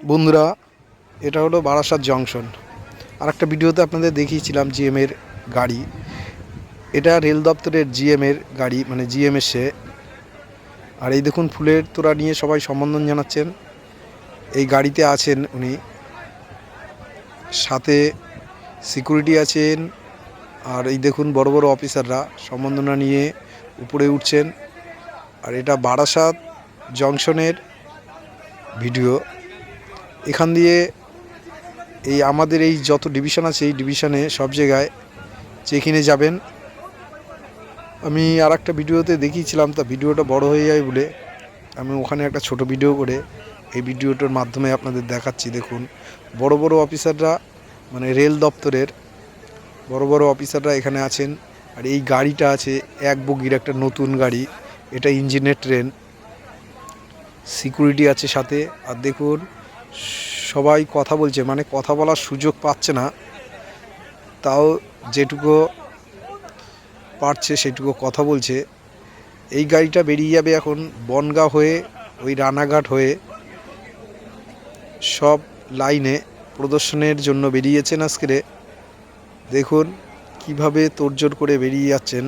বন্ধুরা, এটা হলো বারাসাত জংশন। আর একটা ভিডিওতে আপনাদের দেখিয়েছিলাম জিএমের গাড়ি। এটা রেল দপ্তরের জিএমের গাড়ি, মানে জিএম এসে। আর এই দেখুন, ফুলের তোড়া নিয়ে সবাই সম্বোধন জানাচ্ছেন। এই গাড়িতে আছেন উনি, সাথে সিকিউরিটি আছেন। আর এই দেখুন, বড় বড় অফিসাররা সম্বর্ধনা নিয়ে উপরে উঠছেন। আর এটা বারাসাত জংশনের ভিডিও। এখান দিয়ে এই আমাদের এই যত ডিভিশন আছে, এই ডিভিশনে সব জায়গায় চেকিংয়ে যাবেন। আমি আর একটা ভিডিওতে দেখিয়েছিলাম, তা ভিডিওটা বড় হয়ে যায় বলে আমি ওখানে একটা ছোট ভিডিও করে এই ভিডিওটার মাধ্যমে আপনাদের দেখাচ্ছি। দেখুন, বড় বড় অফিসাররা, মানে রেল দপ্তরের বড় বড় অফিসাররা এখানে আছেন। আর এই গাড়িটা আছে এক বগির একটা নতুন গাড়ি। এটা ইঞ্জিনের ট্রেন, সিকিউরিটি আছে সাথে। আর দেখুন, সবাই কথা বলছে, মানে কথা বলার সুযোগ পাচ্ছে না, তাও যেটুকু পারছে সেটুকু কথা বলছে। এই গাড়িটা বেরিয়ে যাবে এখন বনগাঁ হয়ে, ওই রানাঘাট হয়ে, সব লাইনে প্রদর্শনের জন্য বেরিয়েছেন আজকে। দেখুন কিভাবে তোড়জোড় করে বেরিয়ে যাচ্ছেন।